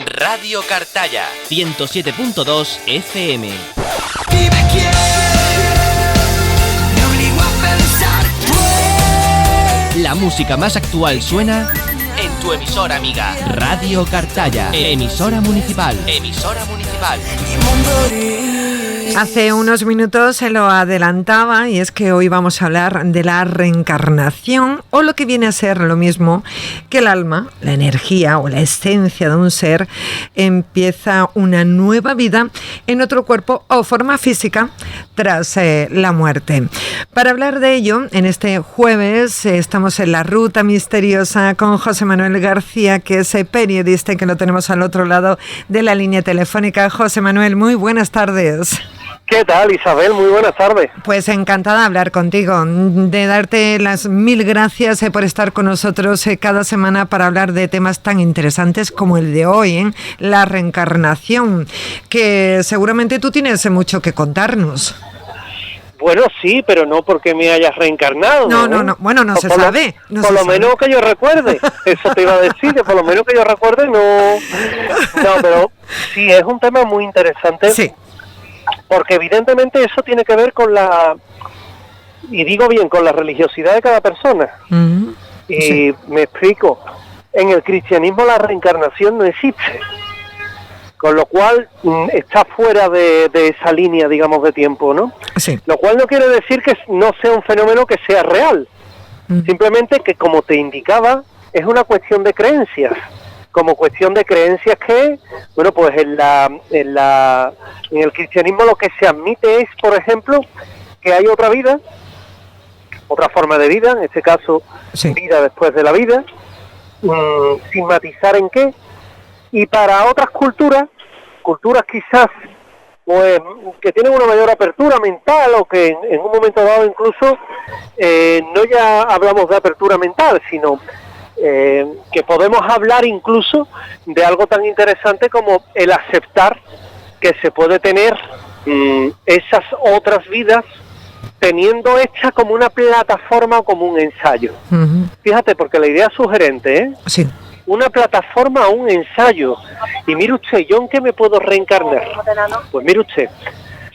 Radio Cartaya 107.2 FM. Dime quién, me obligó a pensar tú. La música más actual suena en tu emisora amiga. Radio Cartaya, emisora municipal. Emisora municipal. Hace unos minutos se lo adelantaba, y es que hoy vamos a hablar de la reencarnación, o lo que viene a ser lo mismo que el alma, la energía o la esencia de un ser empieza una nueva vida en otro cuerpo o forma física tras la muerte. Para hablar de ello, en este jueves estamos en la Ruta Misteriosa con José Manuel García, que es periodista y que lo tenemos al otro lado de la línea telefónica. José Manuel, muy buenas tardes. ¿Qué tal, Isabel? Muy buenas tardes. Pues encantada de hablar contigo, de darte las mil gracias por estar con nosotros cada semana para hablar de temas tan interesantes como el de hoy, la reencarnación, que seguramente tú tienes mucho que contarnos. Bueno, sí, pero no porque me hayas reencarnado. No. Bueno, no se sabe. Por lo menos que yo recuerde. Eso te iba a decir, que por lo menos que yo recuerde, no. No, pero sí, es un tema muy interesante. Sí. Porque evidentemente eso tiene que ver con y digo bien, con la religiosidad de cada persona. Uh-huh. Y sí. Me explico. En el cristianismo la reencarnación no existe. Con lo cual está fuera de esa línea, digamos, de tiempo, ¿no? Sí. Lo cual no quiere decir que no sea un fenómeno que sea real. Uh-huh. Simplemente que, como te indicaba, es una cuestión de creencias. Como cuestión de creencias que, bueno, pues en el cristianismo lo que se admite es, por ejemplo, que hay otra vida, otra forma de vida, en este caso, sí, vida después de la vida, sin matizar en qué. Y para otras culturas quizás, pues, que tienen una mayor apertura mental, o que en un momento dado incluso, no ya hablamos de apertura mental, sino que podemos hablar incluso de algo tan interesante como el aceptar que se puede tener esas otras vidas teniendo hecha como una plataforma o como un ensayo. Uh-huh. Fíjate, porque la idea es sugerente, Sí. Una plataforma o un ensayo. Y mire usted, ¿yo en qué me puedo reencarnar? Pues mire usted,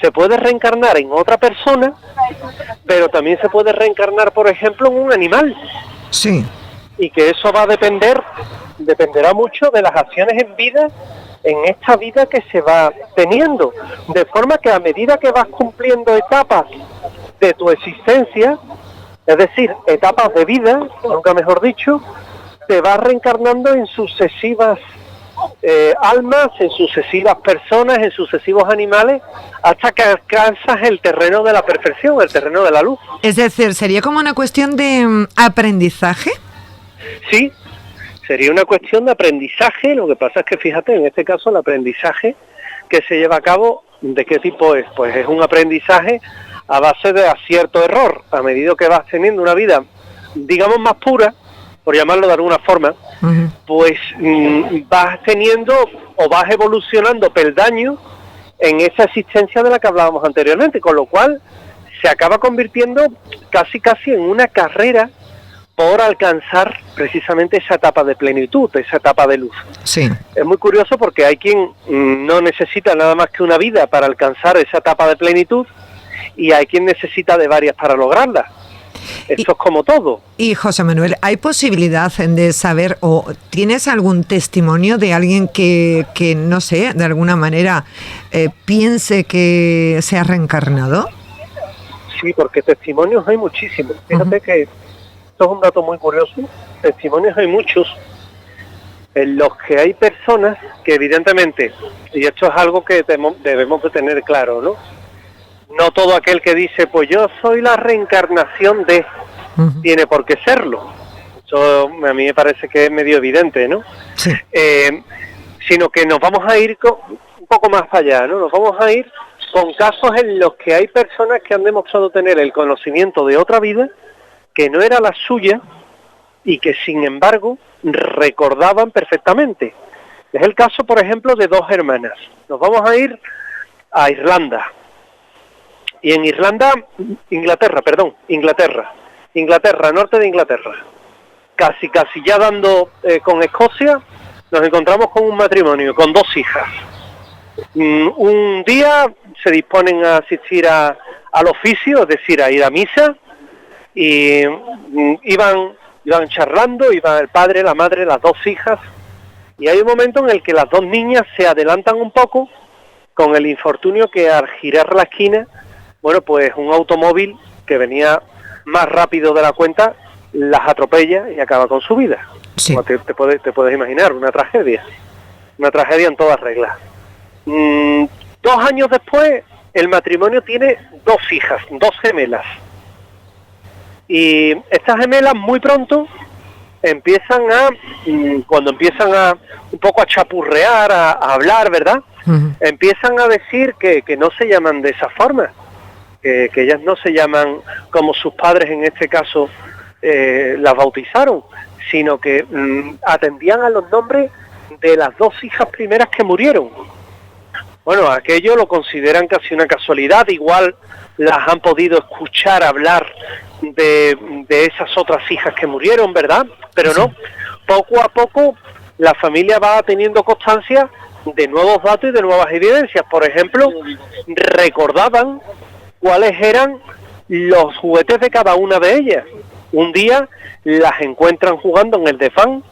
se puede reencarnar en otra persona, pero también se puede reencarnar, por ejemplo, en un animal. Sí. Y que eso va a dependerá mucho de las acciones en vida, en esta vida que se va teniendo, de forma que a medida que vas cumpliendo etapas de tu existencia, es decir, etapas de vida, nunca mejor dicho, te vas reencarnando en sucesivas almas, en sucesivas personas, en sucesivos animales, hasta que alcanzas el terreno de la perfección, el terreno de la luz. Es decir, ¿sería como una cuestión de aprendizaje? Sí, sería una cuestión de aprendizaje. Lo que pasa es que, fíjate, en este caso el aprendizaje que se lleva a cabo, ¿de qué tipo es? Pues es un aprendizaje a base de acierto-error. A medida que vas teniendo una vida, digamos, más pura, por llamarlo de alguna forma, uh-huh, pues vas teniendo o vas evolucionando peldaños en esa existencia de la que hablábamos anteriormente, con lo cual se acaba convirtiendo casi en una carrera por alcanzar precisamente esa etapa de plenitud, esa etapa de luz. Sí. Es muy curioso porque hay quien no necesita nada más que una vida para alcanzar esa etapa de plenitud, y hay quien necesita de varias para lograrla. Esto es como todo. Y José Manuel, ¿hay posibilidad de saber, o tienes algún testimonio de alguien que no sé, de alguna manera piense que se ha reencarnado? Sí, porque testimonios hay muchísimos. Fíjate, uh-huh, que esto es un dato muy curioso. Testimonios hay muchos en los que hay personas que evidentemente, y esto es algo que debemos de tener claro, ¿no? No todo aquel que dice, pues yo soy la reencarnación de, uh-huh, tiene por qué serlo. Eso a mí me parece que es medio evidente, ¿no? Sí. Sino que nos vamos a ir un poco más allá, ¿no? Nos vamos a ir con casos en los que hay personas que han demostrado tener el conocimiento de otra vida que no era la suya y que, sin embargo, recordaban perfectamente. Es el caso, por ejemplo, de dos hermanas. Nos vamos a ir a Irlanda. Y en Inglaterra, norte de Inglaterra, casi ya dando con Escocia, nos encontramos con un matrimonio con 2 hijas. Un día se disponen a asistir al oficio, es decir, a ir a misa, y iban charlando, iban el padre, la madre, las 2 hijas, y hay un momento en el que las 2 niñas se adelantan un poco con el infortunio que al girar la esquina, bueno, pues un automóvil que venía más rápido de la cuenta las atropella y acaba con su vida. Sí. Como te puedes imaginar, una tragedia en todas reglas. 2 años después, el matrimonio tiene 2 hijas, 2 gemelas. Y estas gemelas muy pronto cuando empiezan a un poco a chapurrear, a hablar, ¿verdad? Uh-huh. Empiezan a decir que no se llaman de esa forma, que ellas no se llaman como sus padres en este caso las bautizaron, sino que atendían a los nombres de las 2 hijas primeras que murieron. Bueno, aquello lo consideran casi una casualidad, igual las han podido escuchar hablar de esas otras hijas que murieron, ¿verdad? Pero no, poco a poco la familia va teniendo constancia de nuevos datos y de nuevas evidencias. Por ejemplo, recordaban cuáles eran los juguetes de cada una de ellas. Un día las encuentran jugando en el desván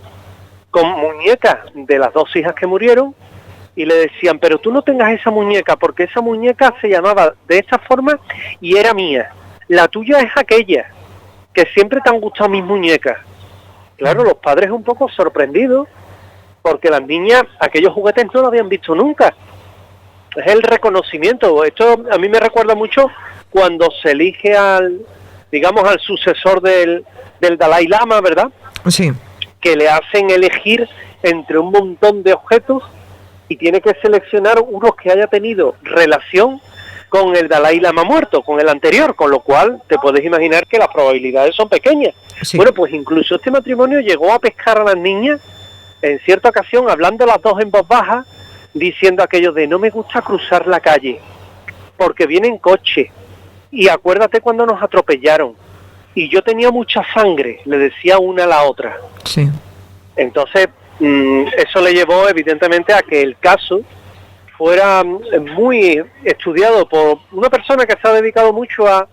con muñecas de las 2 hijas que murieron, y le decían, pero tú no tengas esa muñeca, porque esa muñeca se llamaba de esta forma y era mía. La tuya es aquella, que siempre te han gustado mis muñecas. Claro, los padres un poco sorprendidos, porque las niñas aquellos juguetes no los habían visto nunca. Es el reconocimiento. Esto a mí me recuerda mucho cuando se elige al sucesor del Dalai Lama, ¿verdad? Sí. Que le hacen elegir entre un montón de objetos y tiene que seleccionar unos que haya tenido relación con el Dalai Lama muerto, con el anterior, con lo cual te puedes imaginar que las probabilidades son pequeñas. Sí. Bueno, pues incluso este matrimonio llegó a pescar a las niñas en cierta ocasión, hablando las 2 en voz baja, diciendo aquello de no me gusta cruzar la calle, porque vienen coche, y acuérdate cuando nos atropellaron, y yo tenía mucha sangre, le decía una a la otra. Sí. Entonces, eso le llevó evidentemente a que el caso fuera muy estudiado por una persona que se ha dedicado mucho a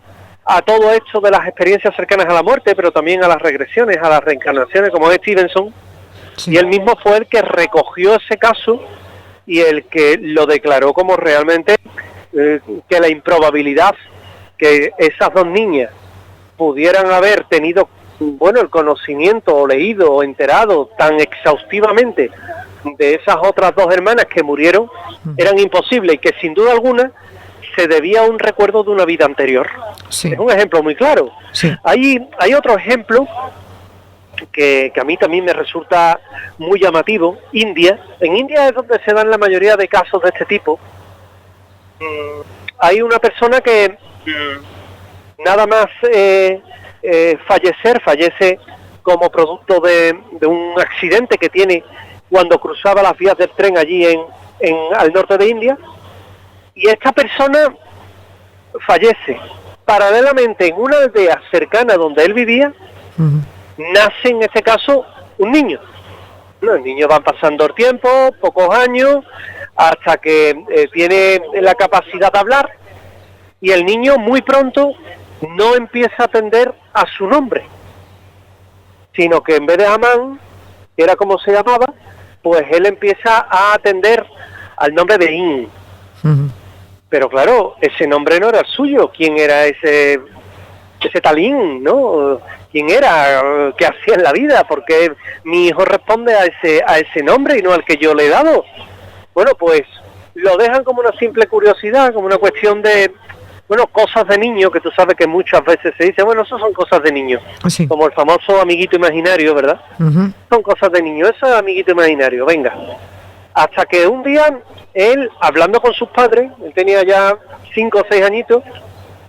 todo esto de las experiencias cercanas a la muerte, pero también a las regresiones, a las reencarnaciones, como es Stevenson. Sí. Y él mismo fue el que recogió ese caso y el que lo declaró como realmente que la improbabilidad que esas 2 niñas pudieran haber tenido el conocimiento o leído o enterado tan exhaustivamente de esas otras 2 hermanas que murieron eran imposibles, y que sin duda alguna se debía a un recuerdo de una vida anterior. Sí. Es un ejemplo muy claro. Sí. Hay otro ejemplo que a mí también me resulta muy llamativo. India. En India es donde se dan la mayoría de casos de este tipo. Hay una persona que nada más fallece como producto de un accidente que tiene cuando cruzaba las vías del tren allí al norte de India, y esta persona fallece. Paralelamente, en una aldea cercana donde él vivía, nace en este caso un niño. El niño va pasando el tiempo, pocos años, hasta que tiene la capacidad de hablar, y el niño muy pronto no empieza a atender a su nombre, sino que en vez de Amán, que era como se llamaba, pues él empieza a atender al nombre de In. Pero claro, ese nombre no era el suyo. ¿Quién era ese Talín, no? ¿Quién era? ¿Qué hacía en la vida? Porque mi hijo responde a ese nombre y no al que yo le he dado. Bueno, pues lo dejan como una simple curiosidad, como una cuestión de cosas de niño, que tú sabes que muchas veces se dice, eso son cosas de niño. Sí. Como el famoso amiguito imaginario, ¿verdad? Son cosas de niño, eso es amiguito imaginario, venga. Hasta que un día, él, hablando con sus padres, él tenía ya 5 o 6 añitos,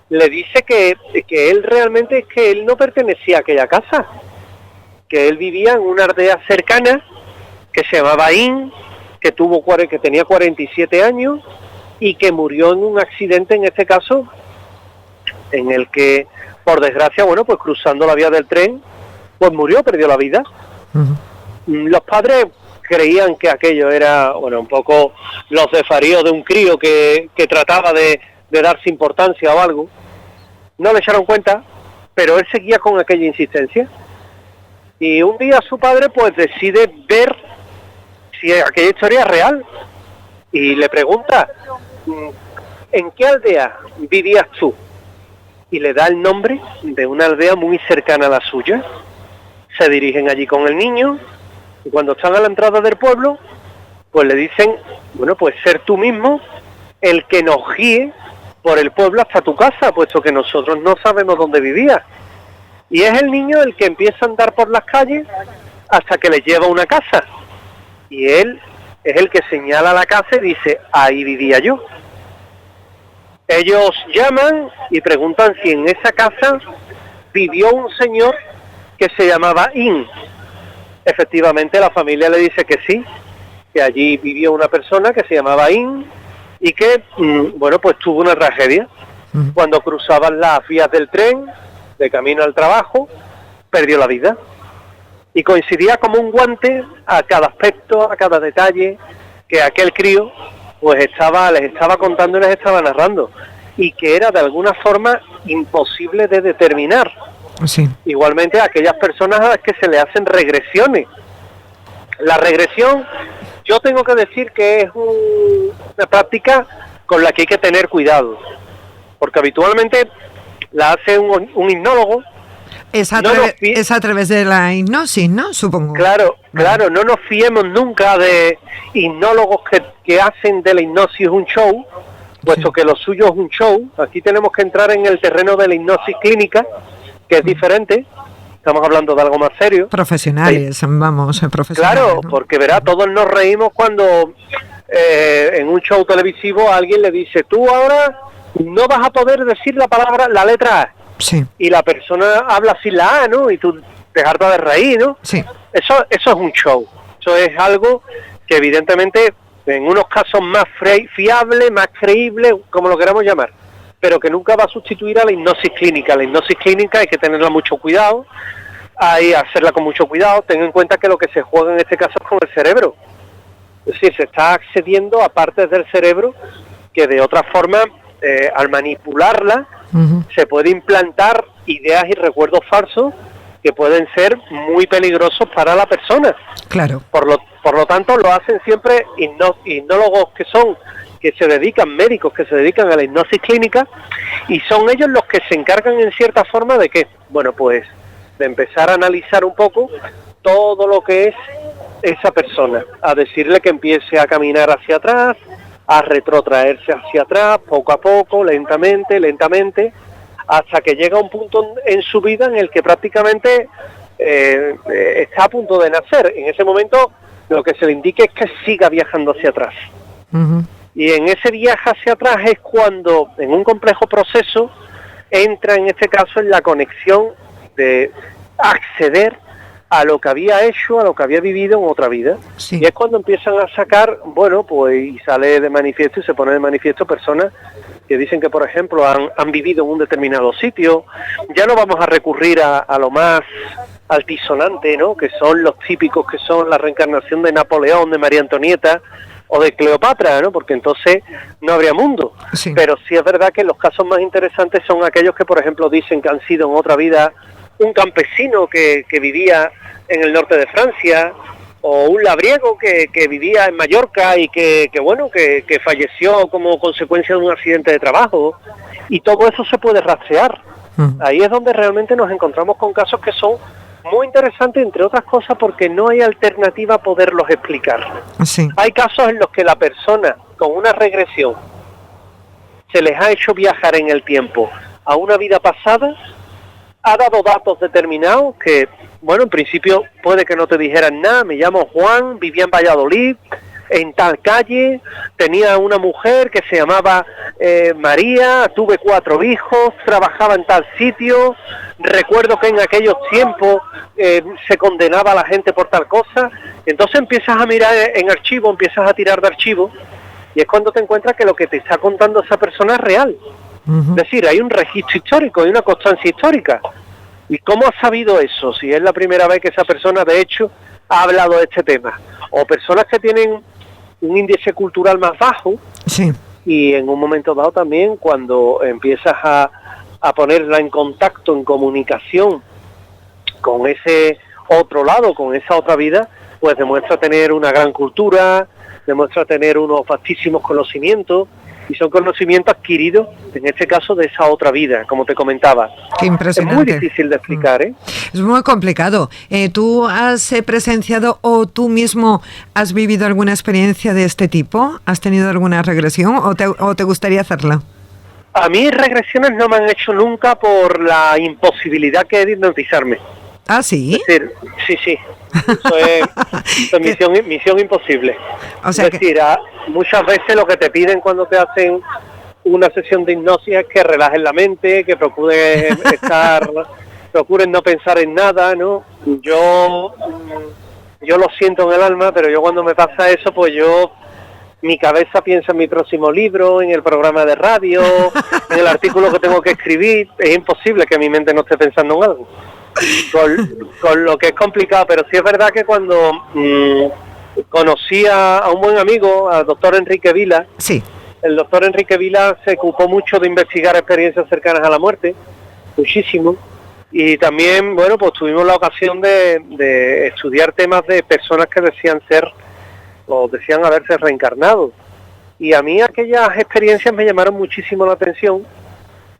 le dice que él realmente es que él no pertenecía a aquella casa, que él vivía en una aldea cercana, que se llamaba In, que tenía 47 años, y que murió en un accidente, en este caso, en el que, por desgracia, pues cruzando la vía del tren, pues murió, perdió la vida. Los padres creían que aquello era, bueno, un poco los desvaríos de un crío que trataba de darse importancia o algo. No le echaron cuenta, pero él seguía con aquella insistencia. Y un día su padre pues decide ver si aquella historia es real. Y le pregunta, ¿en qué aldea vivías tú? Y le da el nombre de una aldea muy cercana a la suya. Se dirigen allí con el niño, y cuando están a la entrada del pueblo, pues le dicen, bueno, pues ser tú mismo el que nos guíe por el pueblo hasta tu casa, puesto que nosotros no sabemos dónde vivías. Y es el niño el que empieza a andar por las calles hasta que le lleva a una casa. Y él es el que señala la casa y dice, ahí vivía yo. Ellos llaman y preguntan si en esa casa vivió un señor que se llamaba In. Efectivamente, la familia le dice que sí, que allí vivió una persona que se llamaba In y que, bueno, pues tuvo una tragedia. Cuando cruzaban las vías del tren, de camino al trabajo, perdió la vida. Y coincidía como un guante a cada aspecto, a cada detalle que aquel crío pues les estaba contando y les estaba narrando, y que era de alguna forma imposible de determinar. Sí. Igualmente a aquellas personas a las que se le hacen regresiones. La regresión, yo tengo que decir que es una práctica con la que hay que tener cuidado, porque habitualmente la hace un hipnólogo. Es a través de la hipnosis, ¿no? Supongo. Claro, no nos fiemos nunca de hipnólogos que hacen de la hipnosis un show, puesto que lo suyo es un show. Aquí tenemos que entrar en el terreno de la hipnosis clínica, que es diferente. Estamos hablando de algo más serio. Profesionales, sí. Vamos, profesionales. Claro, ¿no? Porque verá, todos nos reímos cuando en un show televisivo alguien le dice, tú ahora no vas a poder decir la letra A. Sí. Y la persona habla sin la A, ¿no? Y tú te hartas de reír, ¿no? Sí. Eso es un show. Eso es algo que evidentemente en unos casos más fiable, más creíble, como lo queramos llamar, pero que nunca va a sustituir a la hipnosis clínica. La hipnosis clínica hay que tenerla mucho cuidado, hay que hacerla con mucho cuidado. Ten en cuenta que lo que se juega en este caso es con el cerebro. Es decir, se está accediendo a partes del cerebro que de otra forma, al manipularla, se puede implantar ideas y recuerdos falsos que pueden ser muy peligrosos para la persona. Claro. Por lo tanto, lo hacen siempre hipnólogos que se dedican, médicos que se dedican a la hipnosis clínica, y son ellos los que se encargan en cierta forma de que, bueno, pues de empezar a analizar un poco todo lo que es esa persona, a decirle que empiece a caminar hacia atrás, a retrotraerse hacia atrás, poco a poco, lentamente, hasta que llega un punto en su vida en el que prácticamente está a punto de nacer. En ese momento lo que se le indica es que siga viajando hacia atrás. Y en ese viaje hacia atrás es cuando, en un complejo proceso, entra en este caso en la conexión de acceder a lo que había hecho, a lo que había vivido en otra vida. Sí. Y es cuando empiezan a sacar, bueno, pues y sale de manifiesto y se pone de manifiesto personas que dicen que, por ejemplo, han vivido en un determinado sitio. Ya no vamos a recurrir a lo más altisonante, ¿no?, que son los típicos, que son la reencarnación de Napoleón, de María Antonieta o de Cleopatra, ¿no?, porque entonces no habría mundo. Sí. Pero sí es verdad que los casos más interesantes son aquellos que, por ejemplo, dicen que han sido en otra vida un campesino que vivía en el norte de Francia, o un labriego que vivía en Mallorca y que falleció como consecuencia de un accidente de trabajo, y todo eso se puede rastrear. Ahí es donde realmente nos encontramos con casos que son muy interesantes, entre otras cosas porque no hay alternativa a poderlos explicar. Sí. Hay casos en los que la persona con una regresión se les ha hecho viajar en el tiempo a una vida pasada, ha dado datos determinados que, bueno, en principio puede que no te dijeran nada. Me llamo Juan, vivía en Valladolid, en tal calle, tenía una mujer que se llamaba María, tuve 4 hijos, trabajaba en tal sitio, recuerdo que en aquellos tiempos se condenaba a la gente por tal cosa. Entonces empiezas a mirar en archivo, empiezas a tirar de archivo, y es cuando te encuentras que lo que te está contando esa persona es real. Es decir, hay un registro histórico, hay una constancia histórica. ¿Y cómo has sabido eso? Si es la primera vez que esa persona, de hecho, ha hablado de este tema. O personas que tienen un índice cultural más bajo, Sí. y en un momento dado también cuando empiezas a ponerla en contacto, en comunicación con ese otro lado, con esa otra vida, pues demuestra tener una gran cultura, demuestra tener unos vastísimos conocimientos, y son conocimientos adquiridos, en este caso, de esa otra vida, como te comentaba. Qué impresionante. Es muy difícil de explicar, ¿eh? Es muy complicado. ¿Tú has presenciado o tú mismo has vivido alguna experiencia de este tipo? ¿Has tenido alguna regresión o te gustaría hacerla? A mí regresiones no me han hecho nunca por la imposibilidad que es de hipnotizarme. ¿Ah, sí? Es decir, sí. Eso es misión imposible. O sea es decir, muchas veces lo que te piden cuando te hacen una sesión de hipnosis es que relajes la mente, que procures no pensar en nada, ¿no? Yo lo siento en el alma, pero yo cuando me pasa eso, pues mi cabeza piensa en mi próximo libro, en el programa de radio, en el artículo que tengo que escribir. Es imposible que mi mente no esté pensando en algo. Con lo que es complicado, pero sí es verdad que cuando conocí a un buen amigo, al doctor Enrique Vila, Sí. el doctor Enrique Vila se ocupó mucho de investigar experiencias cercanas a la muerte, muchísimo, y también, bueno, pues tuvimos la ocasión de estudiar temas de personas que decían haberse reencarnado, y a mí aquellas experiencias me llamaron muchísimo la atención,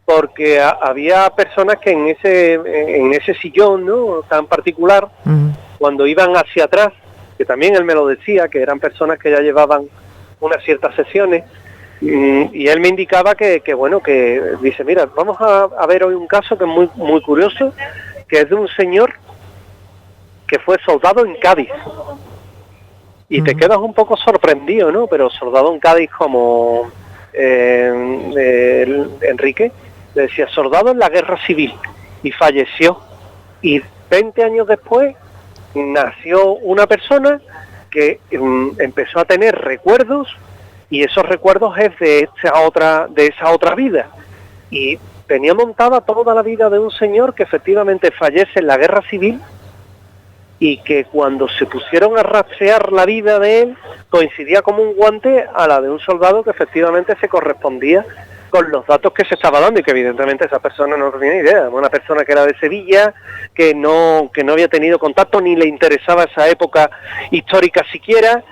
porque había personas que en ese sillón, ¿no?, tan particular, cuando iban hacia atrás, que también él me lo decía, que eran personas que ya llevaban unas ciertas sesiones, y él me indicaba que dice, mira, vamos a ver hoy un caso que es muy, muy curioso, que es de un señor que fue soldado en Cádiz. Y te quedas un poco sorprendido, ¿no? Pero soldado en Cádiz como Enrique, le decía, soldado en la guerra civil, y falleció. Y 20 años después nació una persona que empezó a tener recuerdos, y esos recuerdos es de esa otra vida. Y tenía montada toda la vida de un señor que efectivamente fallece en la guerra civil, y que cuando se pusieron a rastrear la vida de él, coincidía como un guante a la de un soldado que efectivamente se correspondía con los datos que se estaba dando, y que evidentemente esa persona no tenía idea. Una persona que era de Sevilla, que no había tenido contacto, ni le interesaba esa época histórica siquiera,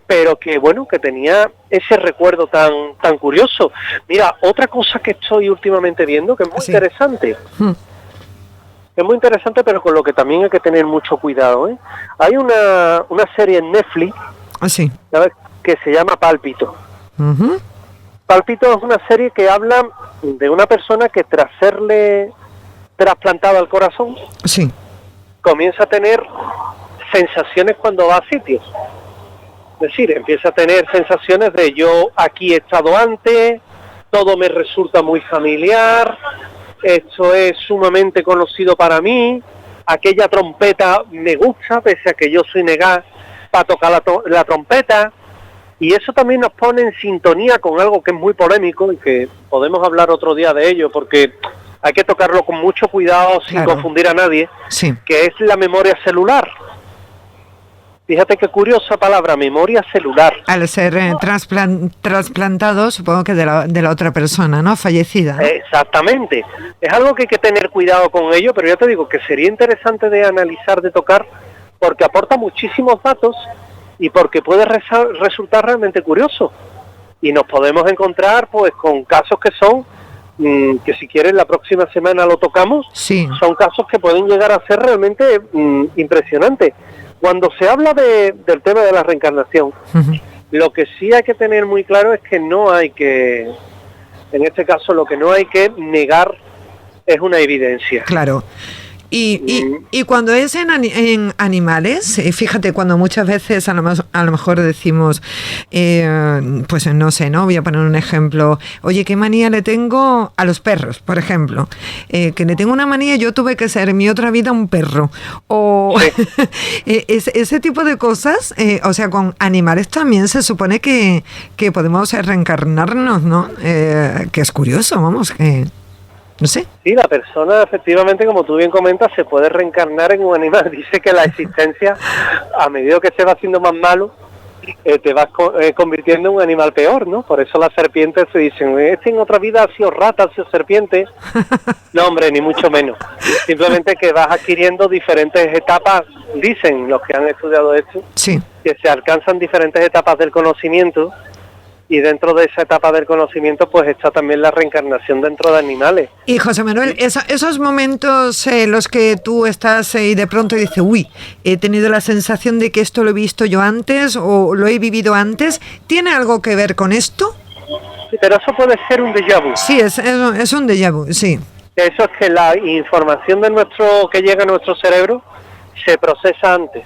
pero que bueno, que tenía ese recuerdo tan curioso. Mira, otra cosa que estoy últimamente viendo, que es muy interesante, es muy interesante, pero con lo que también hay que tener mucho cuidado, ¿eh? Hay una serie en Netflix, ¿sabes?, que se llama Pálpito. Pálpito es una serie que habla de una persona que tras serle trasplantado al corazón, comienza a tener sensaciones cuando va a sitios. Es decir, empieza a tener sensaciones de yo aquí he estado antes, todo me resulta muy familiar, esto es sumamente conocido para mí, aquella trompeta me gusta, pese a que yo soy negada para tocar la trompeta. Y eso también nos pone en sintonía con algo que es muy polémico y que podemos hablar otro día de ello, porque hay que tocarlo con mucho cuidado, sin confundir a nadie, que es la memoria celular. Fíjate qué curiosa palabra, memoria celular. Al ser trasplantado, supongo que de la otra persona, ¿no?, fallecida, ¿no? Exactamente. Es algo que hay que tener cuidado con ello, pero ya te digo que sería interesante de analizar, de tocar, porque aporta muchísimos datos y porque puede resultar realmente curioso. Y nos podemos encontrar pues con casos que son, que si quieres la próxima semana lo tocamos, son casos que pueden llegar a ser realmente impresionantes. Cuando se habla del tema de la reencarnación, lo que sí hay que tener muy claro es que en este caso lo que no hay que negar es una evidencia. Claro. Y cuando es en animales, fíjate, cuando muchas veces a lo mejor decimos, pues no sé, ¿no? Voy a poner un ejemplo. Oye, ¿qué manía le tengo a los perros, por ejemplo? Que le tengo una manía, yo tuve que ser en mi otra vida un perro. O ese tipo de cosas, o sea, con animales también se supone que podemos reencarnarnos, ¿no? Que es curioso, vamos, que... No sé. Sí, la persona, efectivamente, como tú bien comentas, se puede reencarnar en un animal. Dice que la existencia, a medida que se va haciendo más malo, te vas convirtiendo en un animal peor, ¿no? Por eso las serpientes se dicen, en otra vida ha sido rata, ha sido serpiente. No, hombre, ni mucho menos. Simplemente que vas adquiriendo diferentes etapas, dicen los que han estudiado esto, Sí. que se alcanzan diferentes etapas del conocimiento, y dentro de esa etapa del conocimiento pues está también la reencarnación dentro de animales. Y José Manuel, esos momentos los que tú estás y de pronto dices, uy, he tenido la sensación de que esto lo he visto yo antes o lo he vivido antes, ¿tiene algo que ver con esto? Sí, pero eso puede ser un déjà vu. Sí, es un déjà vu, sí. Eso es que la información que llega a nuestro cerebro se procesa antes.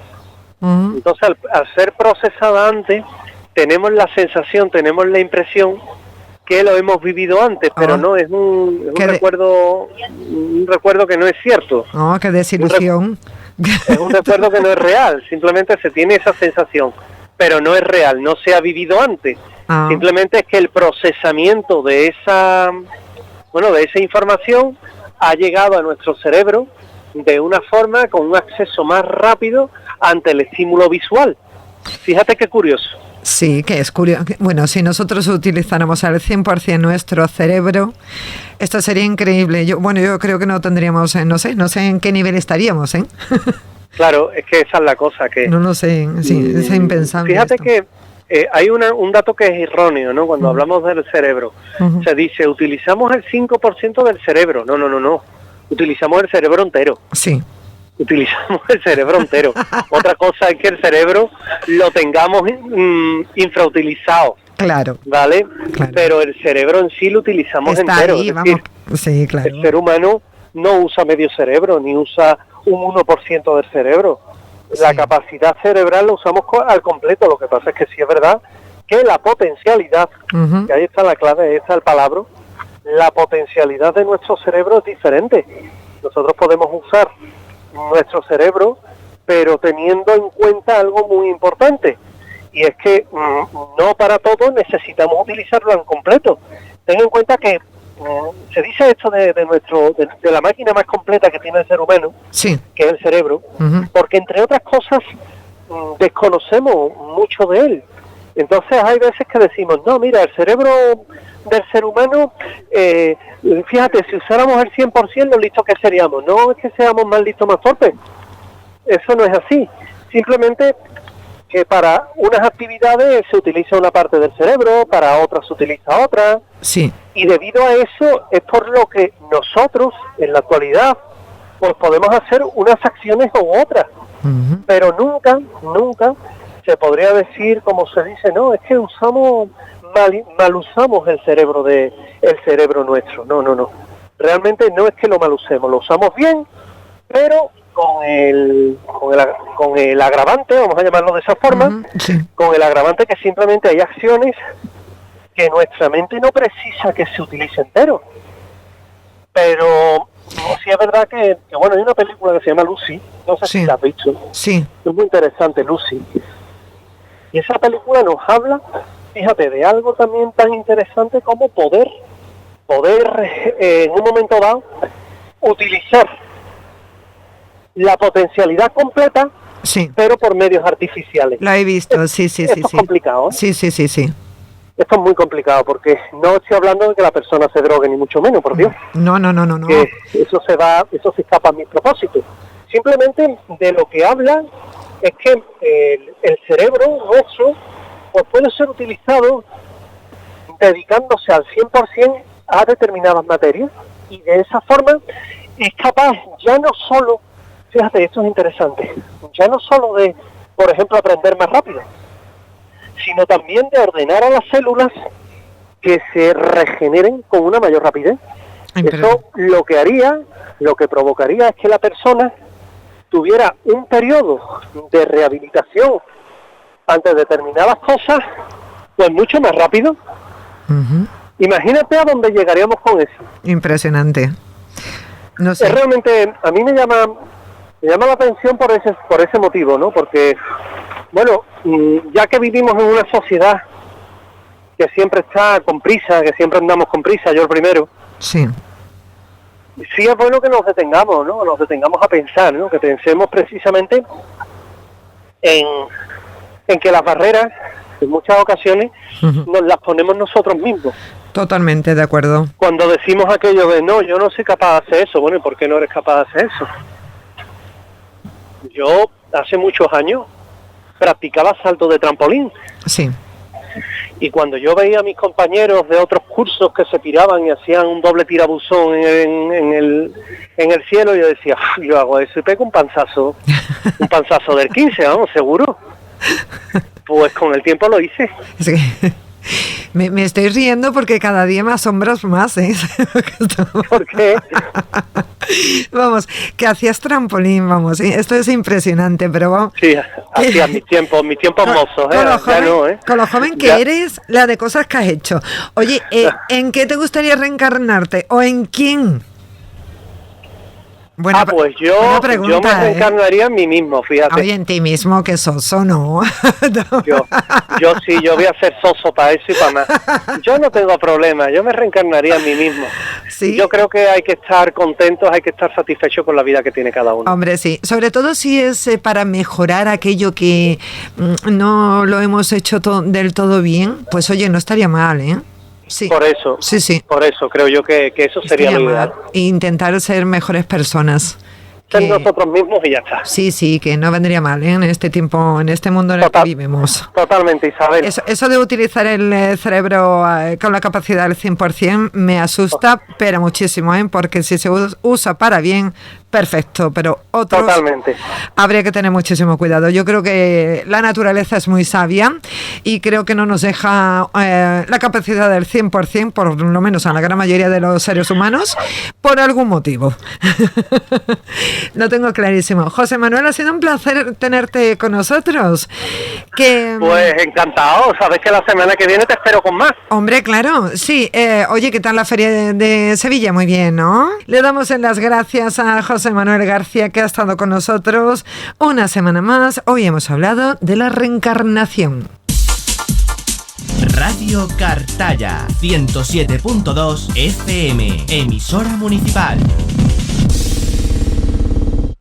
Uh-huh. Entonces, al ser procesada antes, tenemos la sensación, tenemos la impresión que lo hemos vivido antes, pero no, es un recuerdo que no es cierto. Oh, qué desilusión. Es un recuerdo que no es real, simplemente se tiene esa sensación, pero no es real, no se ha vivido antes. Simplemente es que el procesamiento de esa información ha llegado a nuestro cerebro de una forma con un acceso más rápido ante el estímulo visual. Fíjate qué curioso. Sí, que es curioso. Bueno, si nosotros utilizáramos al 100% nuestro cerebro, esto sería increíble. Yo creo que no tendríamos, no sé en qué nivel estaríamos, ¿eh? Claro, es que esa es la cosa que... No lo sé, sí, es impensable. Fíjate esto. que hay un dato que es erróneo, ¿no? Cuando hablamos del cerebro, se dice, utilizamos el 5% del cerebro. No. Utilizamos el cerebro entero. Sí. Utilizamos el cerebro entero. Otra cosa es que el cerebro lo tengamos infrautilizado. Claro. ¿Vale? Claro. Pero el cerebro en sí lo utilizamos está entero. ahí, es decir, sí, claro. el ser humano no usa medio cerebro, ni usa un 1% del cerebro. La Sí. capacidad cerebral la usamos al completo. Lo que pasa es que sí es verdad que la potencialidad, Uh-huh. que ahí está la clave, ahí está el palabra, la potencialidad de nuestro cerebro es diferente. Nosotros podemos usar nuestro cerebro, pero teniendo en cuenta algo muy importante, y es que no para todo necesitamos utilizarlo en completo. Ten en cuenta que se dice esto de la máquina más completa que tiene el ser humano, Sí. que es el cerebro, Uh-huh. porque entre otras cosas desconocemos mucho de él. Entonces hay veces que decimos, no, mira, el cerebro del ser humano, fíjate, si usáramos el 100%, lo listos que seríamos. No es que seamos más listos, más torpes. Eso no es así. Simplemente que para unas actividades se utiliza una parte del cerebro, para otras se utiliza otra. Sí. Y debido a eso es por lo que nosotros, en la actualidad, pues podemos hacer unas acciones u otras. Uh-huh. Pero nunca se podría decir, como se dice, no, es que mal usamos el cerebro nuestro. No. Realmente no es que lo mal usemos, lo usamos bien, pero con el agravante, vamos a llamarlo de esa forma, Uh-huh. Sí. con el agravante que simplemente hay acciones que nuestra mente no precisa que se utilice entero. Pero sí es verdad que bueno, hay una película que se llama Lucy, no sé Sí. si la has visto, Sí. es muy interesante, Lucy. Y esa película nos habla, fíjate, de algo también tan interesante como poder en un momento dado utilizar la potencialidad completa, Sí. pero por medios artificiales. Lo he visto, sí. Esto es complicado, ¿eh? Sí. Esto es muy complicado porque no estoy hablando de que la persona se drogue, ni mucho menos, por Dios. No. Que eso se escapa a mis propósitos. Simplemente de lo que habla es que el cerebro nuestro pues puede ser utilizado dedicándose al 100% a determinadas materias, y de esa forma es capaz ya no solo, fíjate, esto es interesante, ya no solo de, por ejemplo, aprender más rápido, sino también de ordenar a las células que se regeneren con una mayor rapidez. Eso lo que provocaría es que la persona tuviera un periodo de rehabilitación ante determinadas cosas, pues mucho más rápido. Uh-huh. Imagínate a dónde llegaríamos con eso. Impresionante. No sé. Realmente a mí me llama la atención por ese motivo, ¿no? Porque, bueno, ya que vivimos en una sociedad que siempre está con prisa, que siempre andamos con prisa, yo el primero, Sí. sí es bueno que nos detengamos, ¿no? Nos detengamos a pensar, ¿no? Que pensemos precisamente en que las barreras, en muchas ocasiones, nos las ponemos nosotros mismos. Totalmente de acuerdo. Cuando decimos aquello de, no, yo no soy capaz de hacer eso, bueno, ¿y por qué no eres capaz de hacer eso? Yo, hace muchos años, practicaba salto de trampolín. Sí. Y cuando yo veía a mis compañeros de otros cursos que se tiraban y hacían un doble tirabuzón en el cielo, yo decía, yo hago eso y pego un panzazo del 15, vamos, seguro. Pues con el tiempo lo hice. Sí. Me estoy riendo porque cada día me asombras más, ¿eh? ¿Por qué? Vamos, que hacías trampolín, vamos, ¿sí? Esto es impresionante, pero vamos. Sí, hacía mis tiempos mozos, ¿eh? Con lo joven que eres, la de cosas que has hecho. Oye, ¿en qué te gustaría reencarnarte? ¿O en quién? Pues yo me reencarnaría en mí mismo, fíjate. Oye, en ti mismo, que soso, ¿no? No. Yo voy a ser soso para eso y para más. Yo no tengo problema, yo me reencarnaría en mí mismo. ¿Sí? Yo creo que hay que estar contentos, hay que estar satisfechos con la vida que tiene cada uno. Hombre, sí, sobre todo si es para mejorar aquello que no lo hemos hecho del todo bien, pues oye, no estaría mal, ¿eh? Sí. Por eso, sí. Por eso creo yo que eso sería lo ideal. Intentar ser mejores personas. Ser nosotros mismos y ya está. Sí, que no vendría mal, ¿eh? En este tiempo, en este mundo en el que vivimos. Totalmente, Isabel. Eso de utilizar el cerebro con la capacidad del 100% me asusta, pero muchísimo, ¿eh? Porque si se usa para bien, perfecto, pero otros totalmente. Habría que tener muchísimo cuidado. Yo creo que la naturaleza es muy sabia y creo que no nos deja la capacidad del 100%, por lo menos a la gran mayoría de los seres humanos, por algún motivo. Lo tengo clarísimo. José Manuel, ha sido un placer tenerte con nosotros. Pues encantado, sabes que la semana que viene te espero con más. Hombre, claro, sí. Oye, ¿qué tal la feria de Sevilla? Muy bien, ¿no? Le damos las gracias a José Manuel García, que ha estado con nosotros una semana más. Hoy hemos hablado de la reencarnación. Radio Cartaya, 107.2 FM, emisora municipal.